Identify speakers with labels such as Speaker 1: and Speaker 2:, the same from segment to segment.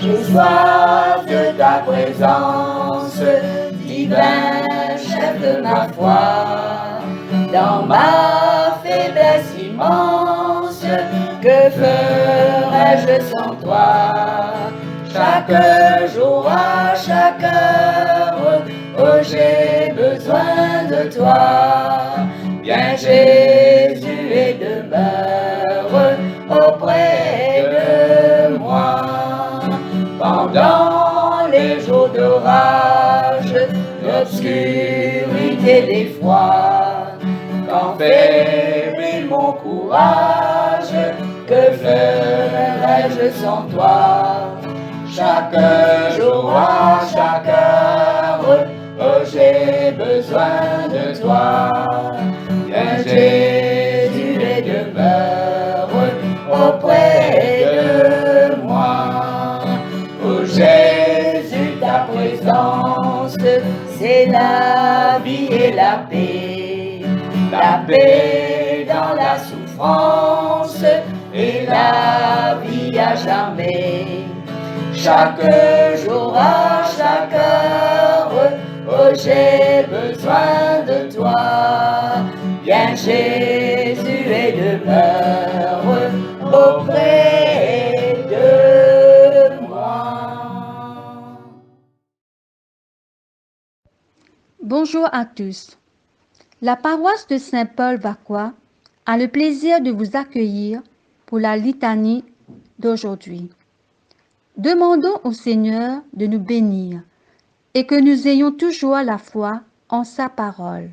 Speaker 1: J'ai soif de ta présence, divin chef de ma foi. Dans ma faiblesse immense, que ferais-je sans toi? Chaque jour, à chaque heure, oh j'ai besoin de toi. Viens Jésus et demeure auprès de moi. Pendant les jours d'orage, l'obscurité d'effroi, quand faiblit mon courage, que ferais-je sans toi? Chaque jour, à chaque heure, oh j'ai besoin de toi. Viens Jésus et demeure auprès de moi. Oh Jésus, ta présence, c'est la vie et la paix dans la souffrance et la vie à jamais. Chaque jour, à chaque heure, oh j'ai besoin de toi. Viens Jésus et demeure auprès de moi.
Speaker 2: Bonjour à tous. La paroisse de Saint-Paul-Vacquois a le plaisir de vous accueillir pour la litanie d'aujourd'hui. Demandons au Seigneur de nous bénir et que nous ayons toujours la foi en sa parole.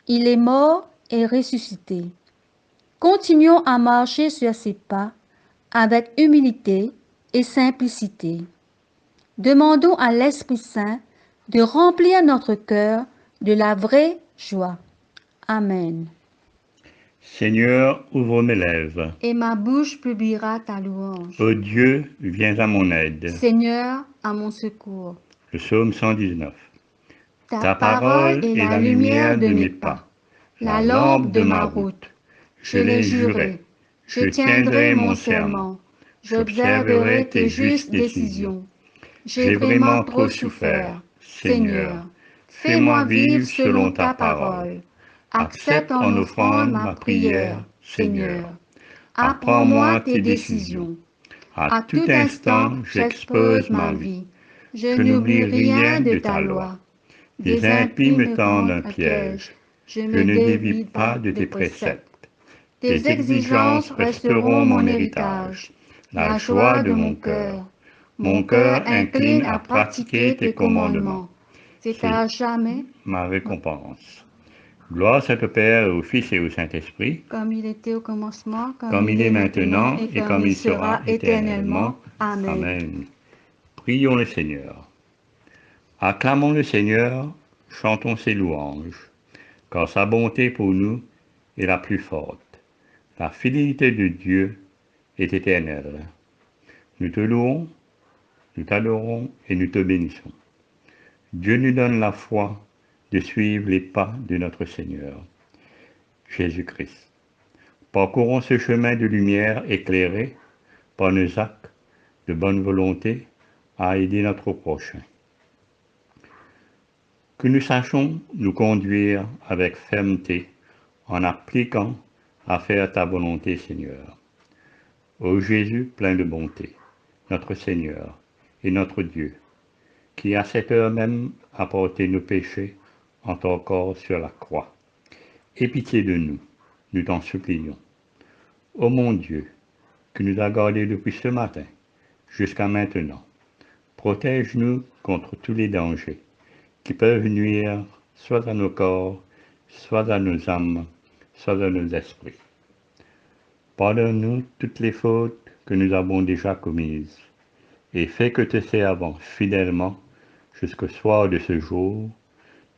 Speaker 2: Il est mort et ressuscité. Continuons à marcher sur ses pas avec humilité et simplicité. Demandons à l'Esprit Saint de remplir notre cœur de la vraie joie. Amen.
Speaker 3: Seigneur, ouvre mes lèvres.
Speaker 2: Et ma bouche publiera ta louange.
Speaker 3: Ô Dieu, viens à mon aide.
Speaker 2: Seigneur, à mon secours.
Speaker 3: Le psaume 119.
Speaker 2: Ta parole est la lumière de mes pas, la lampe de ma route. Je l'ai juré, je tiendrai mon serment, j'observerai tes justes décisions. J'ai vraiment trop souffert, Seigneur. Fais-moi vivre selon ta parole. Accepte en offrande ma prière, Seigneur. Apprends-moi tes décisions. À tout instant, j'expose ma vie. Je n'oublie rien de ta loi. Des impies me tendent un piège. Je ne dévie pas de tes préceptes. Tes exigences resteront mon héritage, la joie de mon cœur. Mon cœur incline à pratiquer tes commandements. C'est à jamais
Speaker 3: ma récompense. Gloire soit au Père, au Fils et au Saint-Esprit,
Speaker 2: comme il était au commencement,
Speaker 3: comme il est maintenant et comme il sera éternellement.
Speaker 2: Amen.
Speaker 3: Amen. Prions le Seigneur. Acclamons le Seigneur, chantons ses louanges, car sa bonté pour nous est la plus forte. La fidélité de Dieu est éternelle. Nous te louons, nous t'adorons et nous te bénissons. Dieu nous donne la foi de suivre les pas de notre Seigneur, Jésus-Christ. Parcourons ce chemin de lumière éclairé par nos actes de bonne volonté à aider notre prochain. Que nous sachions nous conduire avec fermeté en appliquant à faire ta volonté, Seigneur. Ô Jésus, plein de bonté, notre Seigneur et notre Dieu, qui à cette heure même a porté nos péchés en ton corps sur la croix. Aie pitié de nous, nous t'en supplions. Ô mon Dieu, qui nous a gardés depuis ce matin jusqu'à maintenant, protège-nous contre tous les dangers qui peuvent nuire soit à nos corps, soit à nos âmes, soit à nos esprits. Pardonne-nous toutes les fautes que nous avons déjà commises et fais que te servant fidèlement jusqu'au soir de ce jour,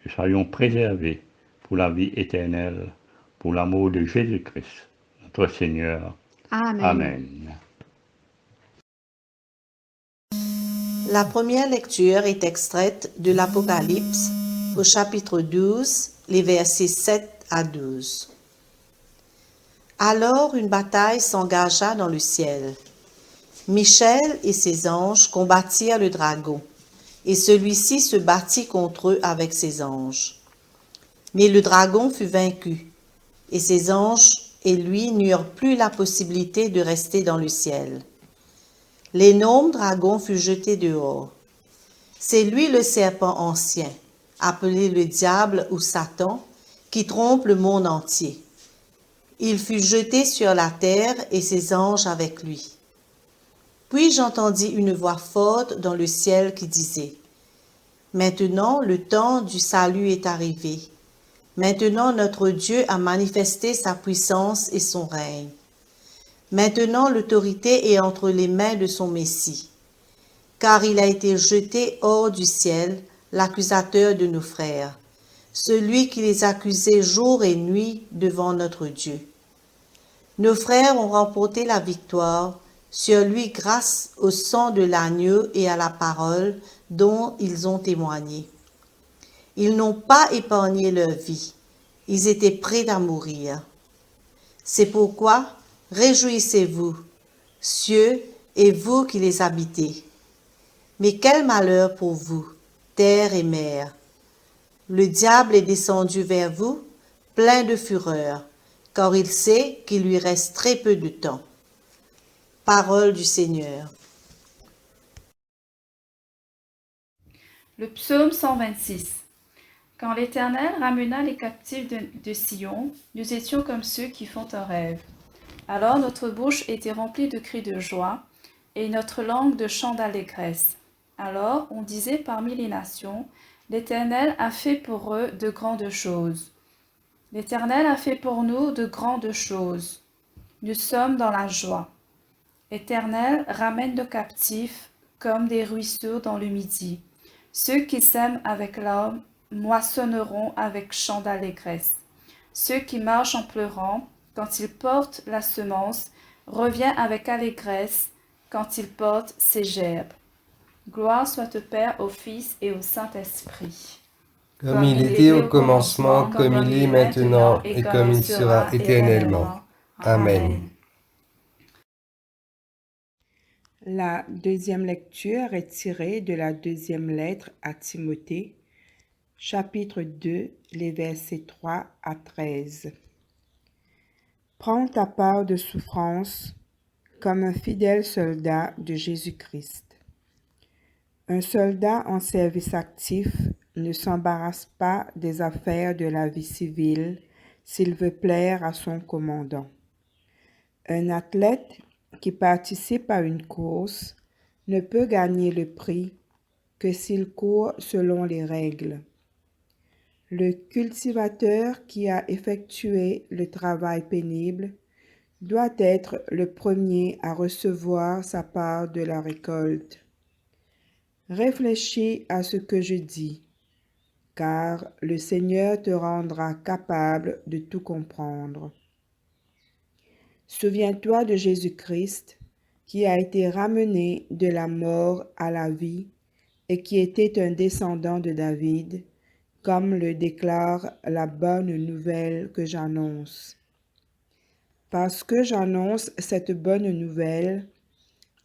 Speaker 3: nous soyons préservés pour la vie éternelle, pour l'amour de Jésus-Christ, notre Seigneur.
Speaker 2: Amen.
Speaker 3: Amen.
Speaker 4: La première lecture est extraite de l'Apocalypse au chapitre 12, les versets 7 à 12. Alors une bataille s'engagea dans le ciel. Michel et ses anges combattirent le dragon, et celui-ci se battit contre eux avec ses anges. Mais le dragon fut vaincu, et ses anges et lui n'eurent plus la possibilité de rester dans le ciel. L'énorme dragon fut jeté dehors. C'est lui le serpent ancien, appelé le diable ou Satan, qui trompe le monde entier. Il fut jeté sur la terre et ses anges avec lui. Puis j'entendis une voix forte dans le ciel qui disait : Maintenant le temps du salut est arrivé. Maintenant notre Dieu a manifesté sa puissance et son règne. Maintenant l'autorité est entre les mains de son Messie. Car il a été jeté hors du ciel, l'accusateur de nos frères, celui qui les accusait jour et nuit devant notre Dieu. Nos frères ont remporté la victoire sur lui grâce au sang de l'agneau et à la parole dont ils ont témoigné. Ils n'ont pas épargné leur vie, ils étaient prêts à mourir. C'est pourquoi, réjouissez-vous, cieux, et vous qui les habitez. Mais quel malheur pour vous, terre et mer! Le diable est descendu vers vous, plein de fureur, car il sait qu'il lui reste très peu de temps. Parole du Seigneur.
Speaker 1: Le psaume 126. Quand l'Éternel ramena les captifs de Sion, nous étions comme ceux qui font un rêve. Alors notre bouche était remplie de cris de joie, et notre langue de chants d'allégresse. Alors on disait parmi les nations, l'Éternel a fait pour eux de grandes choses. L'Éternel a fait pour nous de grandes choses. Nous sommes dans la joie. L'Éternel ramène nos captifs comme des ruisseaux dans le midi. Ceux qui sèment avec larmes moissonneront avec chants d'allégresse. Ceux qui marchent en pleurant, quand ils portent la semence, reviennent avec allégresse quand ils portent ses gerbes. Gloire soit au Père, au Fils et au Saint-Esprit.
Speaker 5: Comme il était au commencement, comme il est maintenant, et comme il sera éternellement. Amen.
Speaker 6: La deuxième lecture est tirée de la deuxième lettre à Timothée, chapitre 2, les versets 3 à 13. Prends ta part de souffrance comme un fidèle soldat de Jésus-Christ. Un soldat en service actif ne s'embarrasse pas des affaires de la vie civile s'il veut plaire à son commandant. Un athlète qui participe à une course ne peut gagner le prix que s'il court selon les règles. Le cultivateur qui a effectué le travail pénible doit être le premier à recevoir sa part de la récolte. Réfléchis à ce que je dis, car le Seigneur te rendra capable de tout comprendre. Souviens-toi de Jésus-Christ, qui a été ramené de la mort à la vie et qui était un descendant de David, comme le déclare la bonne nouvelle que j'annonce. Parce que j'annonce cette bonne nouvelle,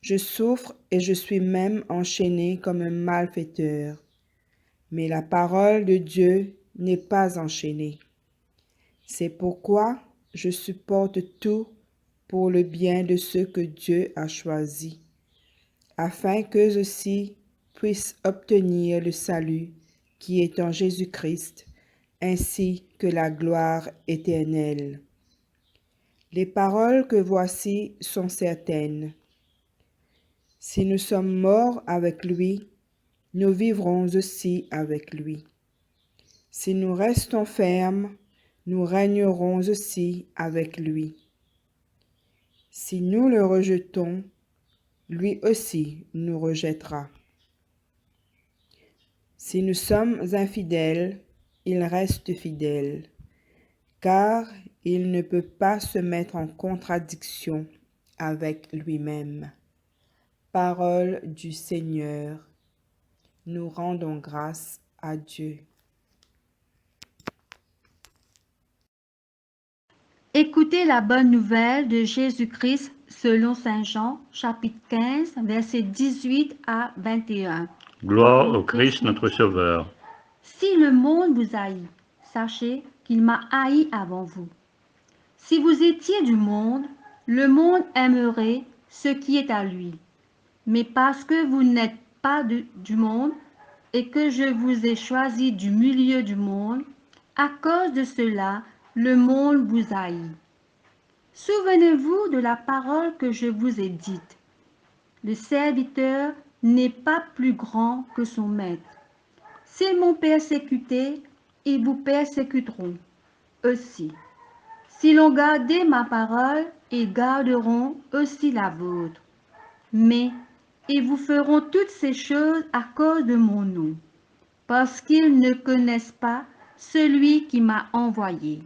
Speaker 6: je souffre et je suis même enchaîné comme un malfaiteur. Mais la parole de Dieu n'est pas enchaînée. C'est pourquoi je supporte tout pour le bien de ceux que Dieu a choisis, afin qu'eux aussi puissent obtenir le salut qui est en Jésus-Christ, ainsi que la gloire éternelle. Les paroles que voici sont certaines. Si nous sommes morts avec lui, nous vivrons aussi avec lui. Si nous restons fermes, nous régnerons aussi avec lui. Si nous le rejetons, lui aussi nous rejettera. Si nous sommes infidèles, il reste fidèle, car il ne peut pas se mettre en contradiction avec lui-même. Parole du Seigneur. Nous rendons grâce à Dieu.
Speaker 7: Écoutez la bonne nouvelle de Jésus-Christ selon Saint Jean, chapitre 15, versets 18 à 21.
Speaker 3: Gloire au Christ notre Sauveur.
Speaker 7: Si le monde vous haït, sachez qu'il m'a haï avant vous. Si vous étiez du monde, le monde aimerait ce qui est à lui. Mais parce que vous n'êtes pas du monde et que je vous ai choisi du milieu du monde, à cause de cela, le monde vous haït. Souvenez-vous de la parole que je vous ai dite. Le serviteur n'est pas plus grand que son maître. S'ils m'ont persécuté, ils vous persécuteront aussi. S'ils ont gardé ma parole, ils garderont aussi la vôtre. Mais ils vous feront toutes ces choses à cause de mon nom, parce qu'ils ne connaissent pas celui qui m'a envoyé.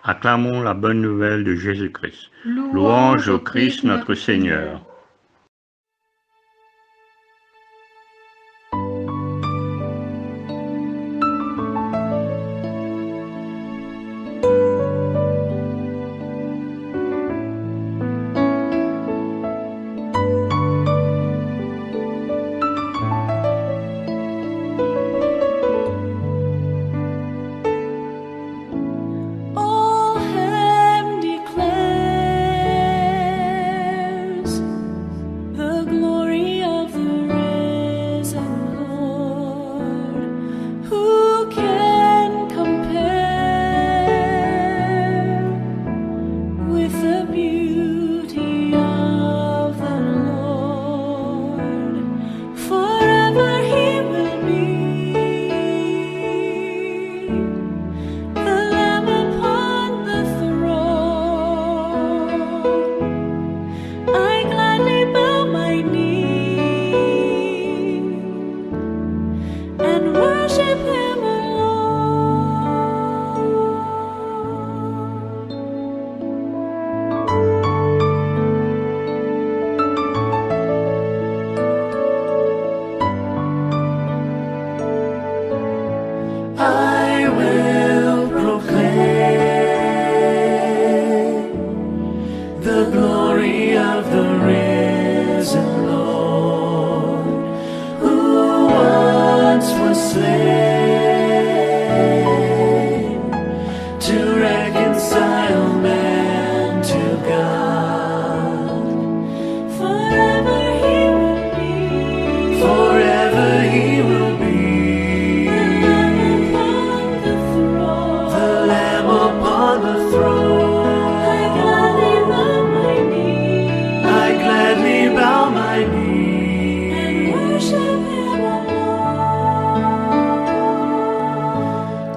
Speaker 3: Acclamons la bonne nouvelle de Jésus-Christ. Louange au Christ notre Seigneur.
Speaker 8: All heaven declares the glory of the risen Lord. Who can compare with the beauty of the Lord? Forever He will be the Lamb upon the throne. I gladly bow my knee and worship Him alone. I will proclaim the glory of the risen Lord, who once was slain to reconcile man to God. Forever He will be, forever He will be the Lamb upon the throne. I gladly bow my knee and worship Him alone.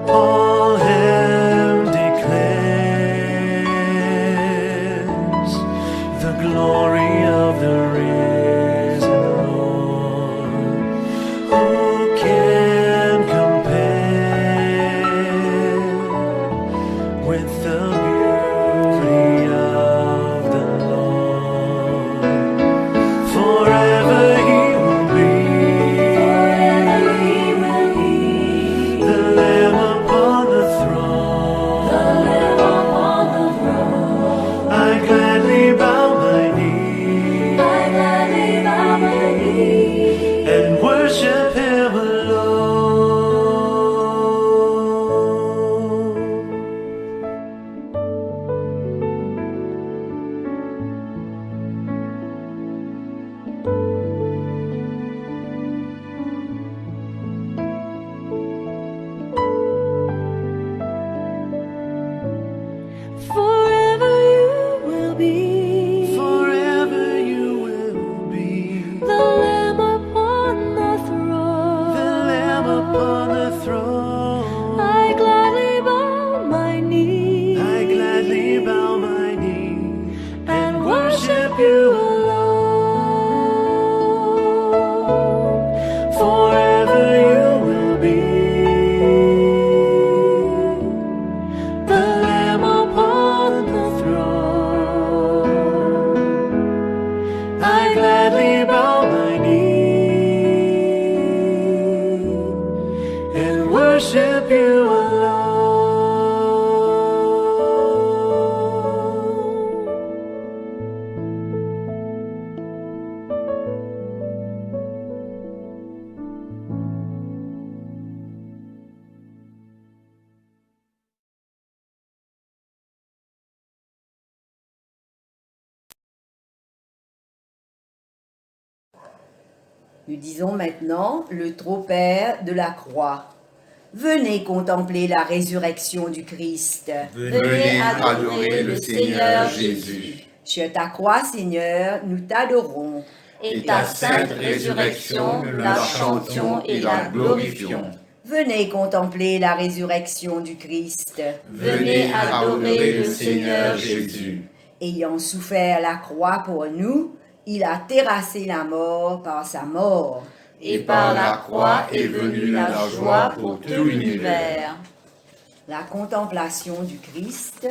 Speaker 8: All heaven declares the glory of the risen Lord. Who can compare with the beauty of the Lord? Forever He will be the Lamb upon the throne. I gladly bow my knee and worship Him alone. Forever you will be, forever you will be the Lamb upon the throne, the Lamb upon the throne. I gladly bow my knee, and worship You alone. Forever you will be the Lamb upon the throne. I gladly bow my knee and worship You alone.
Speaker 9: Nous disons maintenant le tropère de la croix. Venez contempler la résurrection du Christ.
Speaker 2: Venez adorer le Seigneur Jésus.
Speaker 9: Sur ta croix, Seigneur, nous t'adorons.
Speaker 2: Et ta sainte résurrection, nous la chantions et la glorifions.
Speaker 9: Venez contempler la résurrection du Christ.
Speaker 2: Venez adorer le Seigneur Jésus.
Speaker 9: Ayant souffert la croix pour nous, il a terrassé la mort par sa mort.
Speaker 2: Et par la croix est venue la joie pour tout l'univers.
Speaker 9: La contemplation du Christ.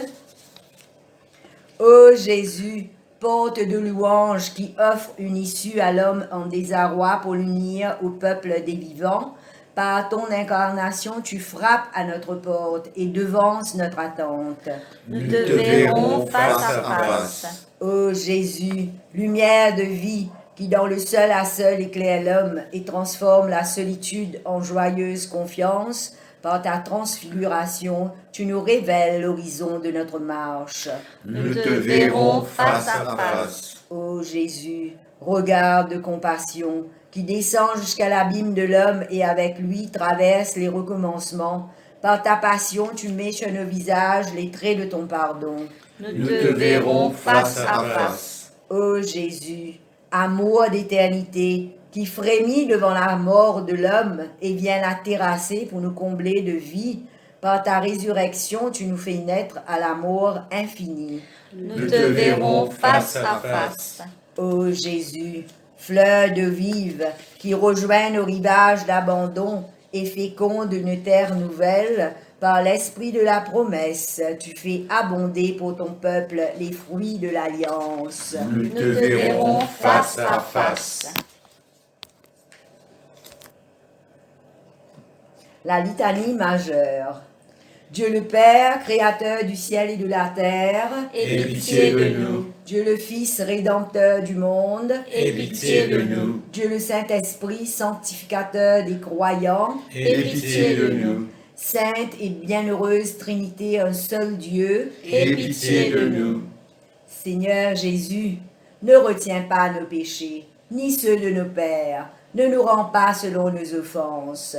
Speaker 9: Ô Jésus, porte de louange qui offre une issue à l'homme en désarroi pour l'unir au peuple des vivants, par ton incarnation, tu frappes à notre porte et devances notre attente.
Speaker 2: Nous te verrons face à face.
Speaker 9: Ô Jésus, lumière de vie, qui dans le seul à seul éclaire l'homme et transforme la solitude en joyeuse confiance, par ta transfiguration, tu nous révèles l'horizon de notre marche.
Speaker 2: Nous te verrons face à face.
Speaker 9: Ô Jésus, regard de compassion, qui descend jusqu'à l'abîme de l'homme et avec lui traverse les recommencements, par ta passion tu mets sur nos visages les traits de ton pardon.
Speaker 2: Nous te verrons face à face.
Speaker 9: Ô Jésus, amour d'éternité, qui frémit devant la mort de l'homme et vient la terrasser pour nous combler de vie, par ta résurrection tu nous fais naître à l'amour infini.
Speaker 2: Nous te verrons face à face.
Speaker 9: Ô Jésus, fleur de vive, qui rejoint nos rivages d'abandon et féconde une terre nouvelle, par l'esprit de la promesse, tu fais abonder pour ton peuple les fruits de l'alliance.
Speaker 2: Nous te verrons face à face.
Speaker 9: La litanie majeure. Dieu le Père, créateur du ciel et de la terre,
Speaker 2: Aie pitié de nous.
Speaker 9: Dieu le Fils, rédempteur du monde,
Speaker 2: Aie pitié de nous.
Speaker 9: Dieu le Saint-Esprit, sanctificateur des croyants,
Speaker 2: Aie pitié de nous.
Speaker 9: Sainte et bienheureuse Trinité, un seul Dieu,
Speaker 2: Aie pitié de nous.
Speaker 9: Seigneur Jésus, ne retiens pas nos péchés, ni ceux de nos pères, ne nous rends pas selon nos offenses.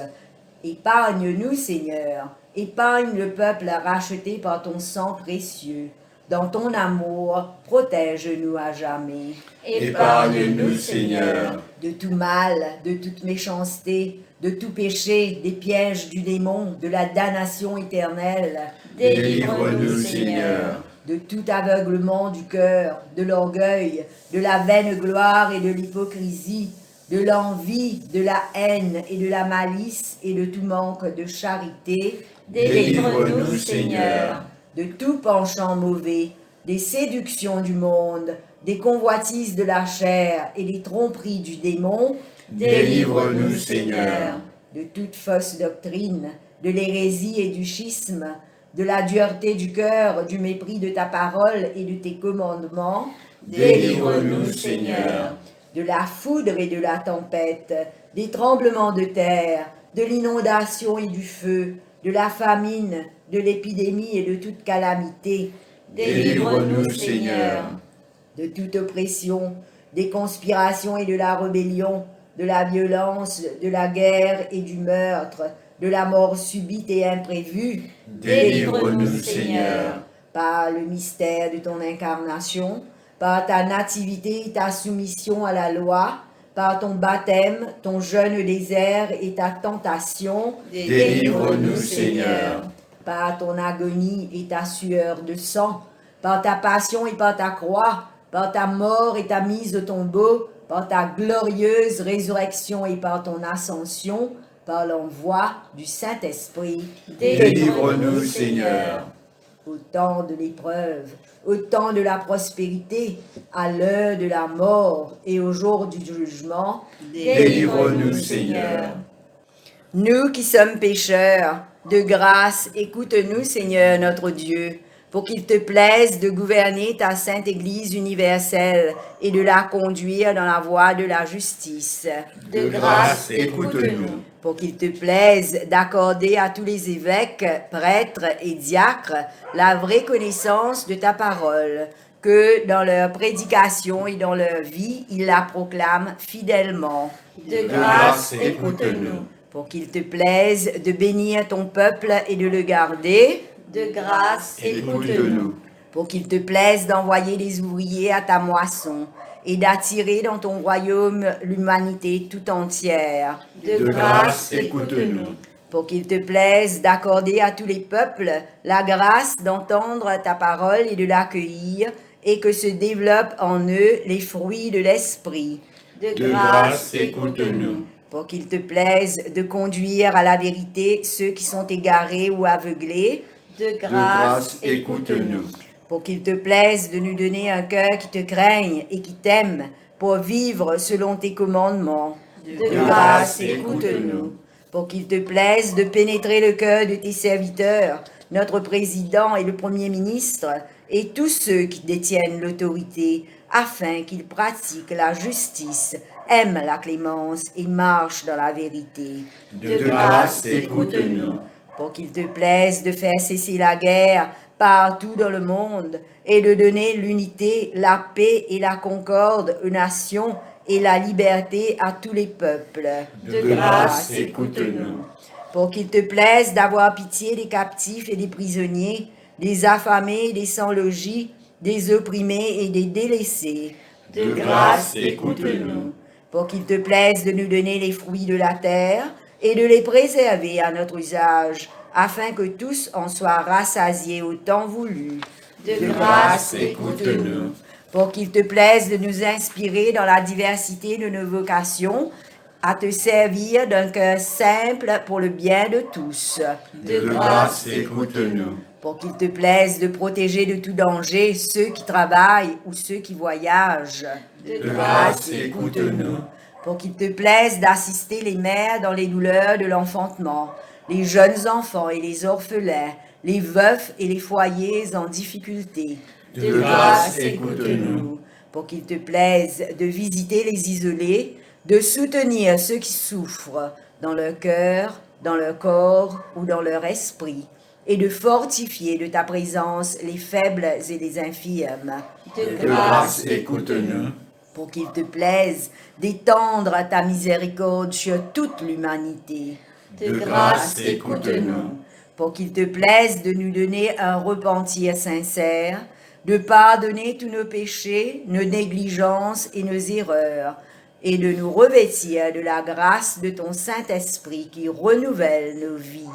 Speaker 9: Épargne-nous, Seigneur, épargne le peuple racheté par ton sang précieux. Dans ton amour, protège-nous à jamais.
Speaker 2: Épargne-nous, Seigneur.
Speaker 9: De tout mal, de toute méchanceté, de tout péché, des pièges du démon, de la damnation éternelle.
Speaker 2: Délivre-nous, Seigneur.
Speaker 9: De tout aveuglement du cœur, de l'orgueil, de la vaine gloire et de l'hypocrisie, de l'envie, de la haine et de la malice et de tout manque de charité.
Speaker 2: Délivre-nous, Seigneur.
Speaker 9: De tout penchant mauvais, des séductions du monde, des convoitises de la chair et des tromperies du démon.
Speaker 2: Délivre-nous, Seigneur.
Speaker 9: De toute fausse doctrine, de l'hérésie et du schisme, de la dureté du cœur, du mépris de ta parole et de tes commandements.
Speaker 2: Délivre-nous, Seigneur.
Speaker 9: De la foudre et de la tempête, des tremblements de terre, de l'inondation et du feu, de la famine, de l'épidémie et de toute calamité.
Speaker 2: Délivre-nous, Seigneur.
Speaker 9: De toute oppression, des conspirations et de la rébellion, de la violence, de la guerre et du meurtre, de la mort subite et imprévue.
Speaker 2: Délivre-nous, Seigneur.
Speaker 9: Par le mystère de ton incarnation, par ta nativité et ta soumission à la loi, par ton baptême, ton jeûne au désert et ta tentation.
Speaker 2: Délivre-nous, Seigneur.
Speaker 9: Par ton agonie et ta sueur de sang, par ta passion et par ta croix, par ta mort et ta mise au tombeau, par ta glorieuse résurrection et par ton ascension, par l'envoi du Saint-Esprit.
Speaker 2: Délivre-nous, Seigneur.
Speaker 9: Au temps de l'épreuve, au temps de la prospérité, à l'heure de la mort et au jour du jugement.
Speaker 2: Délivre-nous, Seigneur.
Speaker 9: Nous qui sommes pécheurs, de grâce, écoute-nous, Seigneur notre Dieu, pour qu'il te plaise de gouverner ta sainte Église universelle et de la conduire dans la voie de la justice.
Speaker 2: De grâce, écoute-nous.
Speaker 9: Pour qu'il te plaise d'accorder à tous les évêques, prêtres et diacres la vraie connaissance de ta parole, que dans leur prédication et dans leur vie, ils la proclament fidèlement.
Speaker 2: De grâce, écoute-nous.
Speaker 9: Pour qu'il te plaise de bénir ton peuple et de le garder.
Speaker 2: De grâce, écoute-nous.
Speaker 9: Pour qu'il te plaise d'envoyer des ouvriers à ta moisson et d'attirer dans ton royaume l'humanité tout entière.
Speaker 2: De grâce, écoute-nous.
Speaker 9: Pour qu'il te plaise d'accorder à tous les peuples la grâce d'entendre ta parole et de l'accueillir, et que se développent en eux les fruits de l'esprit.
Speaker 2: De grâce, écoute-nous.
Speaker 9: Pour qu'il te plaise de conduire à la vérité ceux qui sont égarés ou aveuglés.
Speaker 2: De grâce, écoute-nous.
Speaker 9: Pour qu'il te plaise de nous donner un cœur qui te craigne et qui t'aime, pour vivre selon tes commandements.
Speaker 2: De grâce, écoute-nous.
Speaker 9: Pour qu'il te plaise de pénétrer le cœur de tes serviteurs, notre président et le premier ministre, et tous ceux qui détiennent l'autorité, afin qu'ils pratiquent la justice, aiment la clémence et marchent dans la vérité.
Speaker 2: De grâce, écoute-nous.
Speaker 9: Pour qu'il te plaise de faire cesser la guerre partout dans le monde et de donner l'unité, la paix et la concorde aux nations et la liberté à tous les peuples.
Speaker 2: De grâce, écoute-nous.
Speaker 9: Pour qu'il te plaise d'avoir pitié des captifs et des prisonniers, des affamés et des sans-logis, des opprimés et des délaissés.
Speaker 2: De grâce, écoute-nous.
Speaker 9: Pour qu'il te plaise de nous donner les fruits de la terre et de les préserver à notre usage, afin que tous en soient rassasiés au temps voulu.
Speaker 2: De grâce, écoute-nous.
Speaker 9: Pour qu'il te plaise de nous inspirer dans la diversité de nos vocations, à te servir d'un cœur simple pour le bien de tous.
Speaker 2: De grâce, écoute-nous.
Speaker 9: Pour qu'il te plaise de protéger de tout danger ceux qui travaillent ou ceux qui voyagent.
Speaker 2: De grâce, écoute-nous.
Speaker 9: Pour qu'il te plaise d'assister les mères dans les douleurs de l'enfantement, les jeunes enfants et les orphelins, les veufs et les foyers en difficulté.
Speaker 2: De grâce, écoute-nous.
Speaker 9: Pour qu'il te plaise de visiter les isolés, de soutenir ceux qui souffrent dans leur cœur, dans leur corps ou dans leur esprit, et de fortifier de ta présence les faibles et les infirmes.
Speaker 2: De grâce, écoute-nous.
Speaker 9: Pour qu'il te plaise d'étendre ta miséricorde sur toute l'humanité.
Speaker 2: De grâce, écoute-nous.
Speaker 9: Pour qu'il te plaise de nous donner un repentir sincère, de pardonner tous nos péchés, nos négligences et nos erreurs, et de nous revêtir de la grâce de ton Saint-Esprit qui renouvelle nos vies.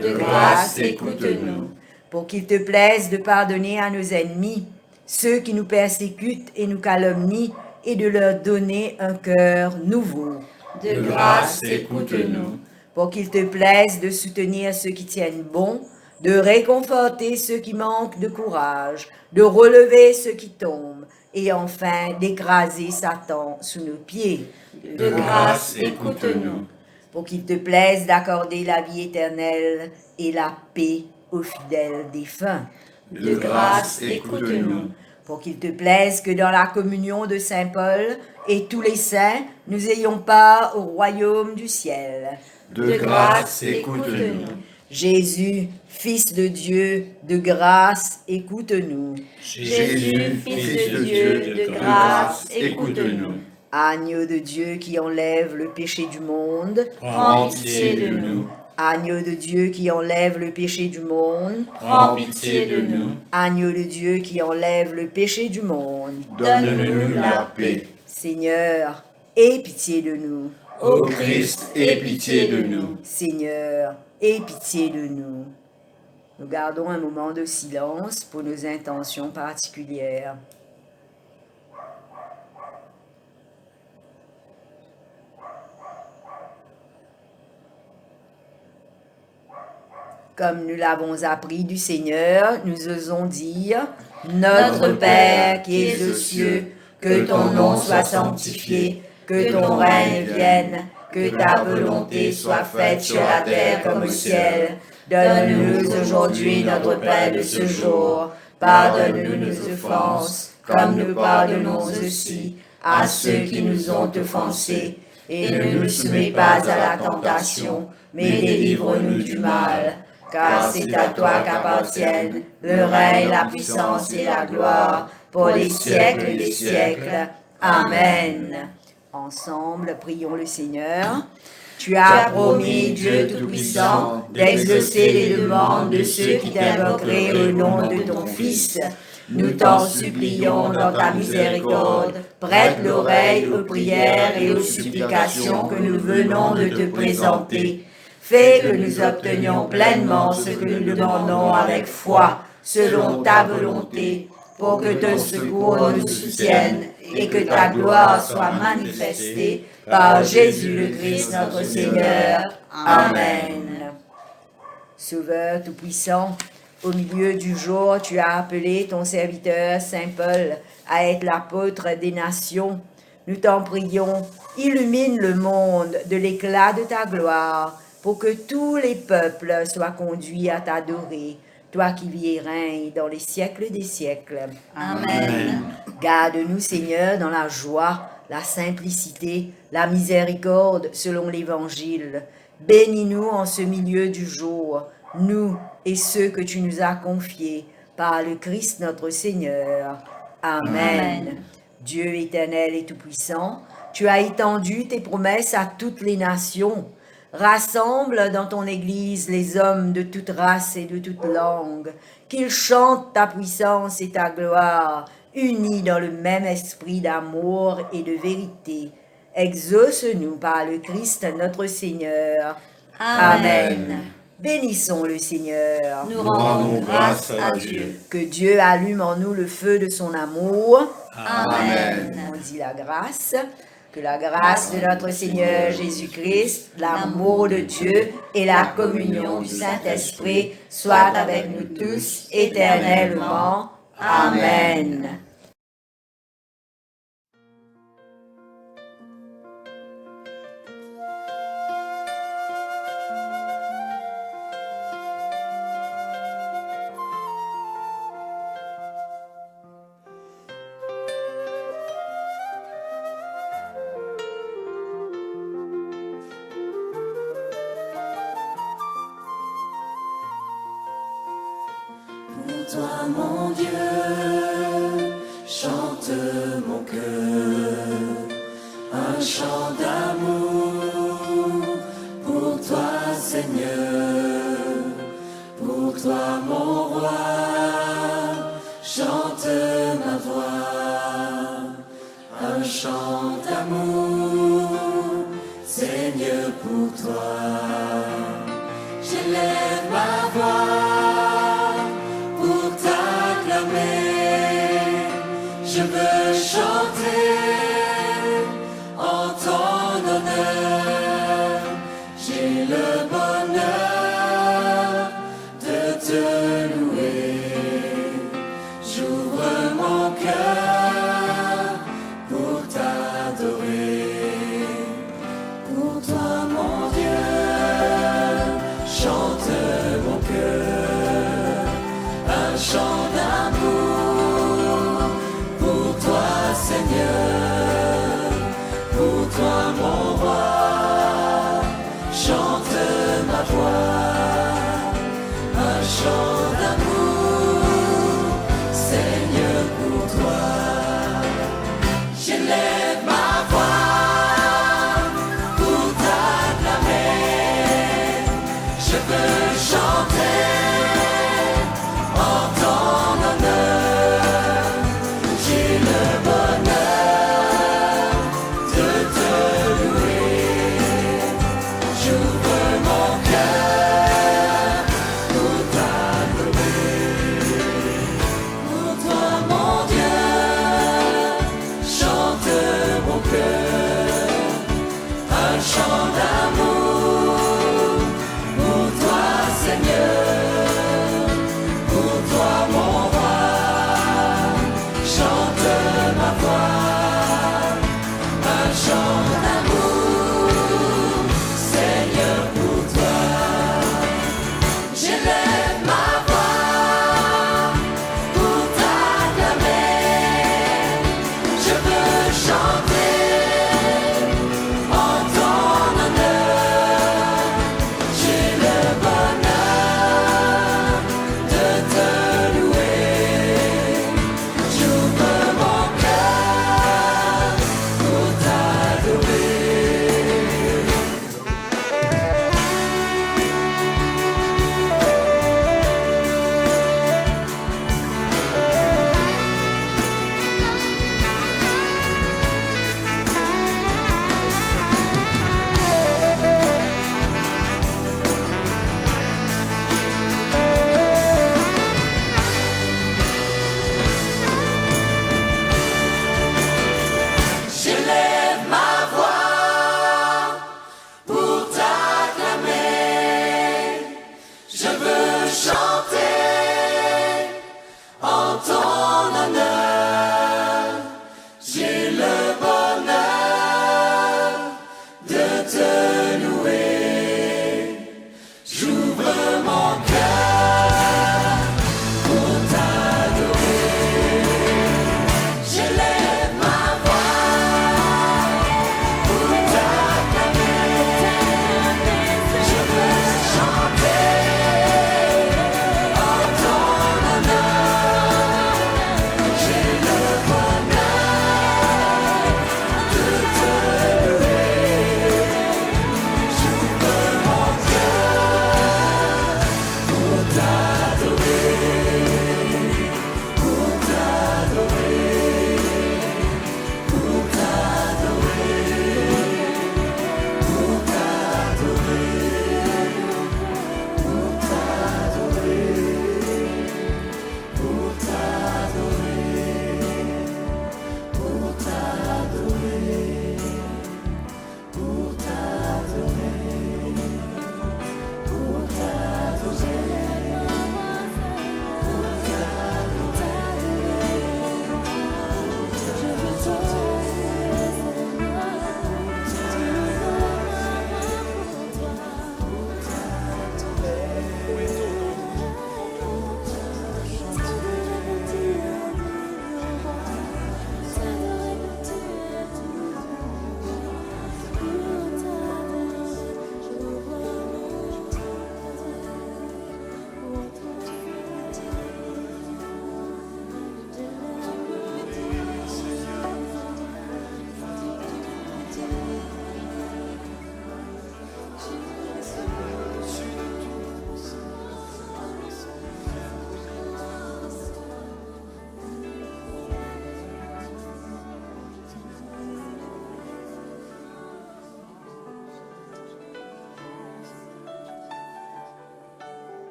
Speaker 2: De grâce, écoute-nous.
Speaker 9: Pour qu'il te plaise de pardonner à nos ennemis, ceux qui nous persécutent et nous calomnient, et de leur donner un cœur nouveau.
Speaker 2: De grâce, écoute-nous.
Speaker 9: Pour qu'il te plaise de soutenir ceux qui tiennent bon, de réconforter ceux qui manquent de courage, de relever ceux qui tombent, et enfin d'écraser Satan sous nos pieds.
Speaker 2: De grâce, écoute-nous.
Speaker 9: Pour qu'il te plaise d'accorder la vie éternelle et la paix aux fidèles défunts.
Speaker 2: De grâce, écoute-nous.
Speaker 9: Pour qu'il te plaise que dans la communion de Saint Paul et tous les saints, nous ayons part au royaume du ciel.
Speaker 2: De grâce, écoute-nous.
Speaker 9: Jésus, Fils de Dieu, de grâce, écoute-nous.
Speaker 2: Jésus, Fils de Dieu, de grâce, écoute-nous.
Speaker 9: Agneau de Dieu qui enlève le péché du monde.
Speaker 2: Prends pitié de nous.
Speaker 9: Agneau de Dieu qui enlève le péché du monde.
Speaker 2: Prends pitié de nous.
Speaker 9: Agneau de Dieu qui enlève le péché du monde.
Speaker 2: Donne-nous la paix.
Speaker 9: Seigneur, aie pitié de nous.
Speaker 2: Ô Christ, aie pitié de nous.
Speaker 9: Seigneur, aie pitié de nous. Nous gardons un moment de silence pour nos intentions particulières. Comme nous l'avons appris du Seigneur, nous osons dire « Notre Père qui es aux cieux, que ton nom soit sanctifié, que ton règne vienne, que ta volonté soit faite sur la terre comme au ciel. Donne-nous aujourd'hui notre pain de ce jour. Pardonne-nous nos offenses, comme nous pardonnons aussi à ceux qui nous ont offensés. Et ne nous soumets pas à la tentation, mais délivre-nous du mal. Car c'est à toi qu'appartiennent le règne, la puissance et la gloire pour les siècles des siècles. Amen. Ensemble, prions le Seigneur. Tu as promis, Dieu Tout-Puissant, d'exaucer les demandes de ceux qui t'invoqueraient au nom de ton Fils. Nous t'en supplions dans ta miséricorde. Prête l'oreille aux prières et aux supplications que nous venons de te présenter. Fais que nous obtenions pleinement ce que nous demandons avec foi, selon ta volonté, pour que ton secours nous soutienne et que ta gloire soit manifestée par Jésus le Christ notre Seigneur. Amen. Sauveur Tout-Puissant, au milieu du jour, tu as appelé ton serviteur Saint Paul à être l'apôtre des nations. Nous t'en prions, illumine le monde de l'éclat de ta gloire, pour que tous les peuples soient conduits à t'adorer, toi qui vis et règnes dans les siècles des siècles. Amen. Garde-nous, Seigneur, dans la joie, la simplicité, la miséricorde selon l'Évangile. Bénis-nous en ce milieu du jour, nous et ceux que tu nous as confiés, par le Christ notre Seigneur. Amen. Dieu éternel et tout-puissant, tu as étendu tes promesses à toutes les nations. Rassemble dans ton Église les hommes de toute race et de toute langue, qu'ils chantent ta puissance et ta gloire, unis dans le même esprit d'amour et de vérité. Exauce-nous par le Christ notre Seigneur. Amen. Bénissons le Seigneur.
Speaker 2: Nous rendons grâce à Dieu.
Speaker 9: Que Dieu allume en nous le feu de son amour.
Speaker 2: Amen.
Speaker 9: On dit la grâce. Que la grâce de notre Seigneur Jésus-Christ, l'amour de Dieu et la communion du Saint-Esprit soient avec nous tous éternellement. Amen.
Speaker 8: Pour toi, mon Dieu, chante mon cœur, un chant d'amour. Pour toi, Seigneur, pour toi, mon roi, chante ma voix, un chant d'amour, Seigneur, pour toi. J'élève ma voix. Je veux chanter en ton honneur. J'ai le bonheur de te louer. J'ouvre mon cœur pour t'adorer. Pour toi, mon Dieu, chante mon cœur, un chant d'amour. Seigneur, pour toi mon roi, chante ma voix, un chant d'amour, Seigneur, pour toi. J'élève ma voix pour t'acclamer, je veux chanter en ton honneur. J'ai le bonheur chant d'amour.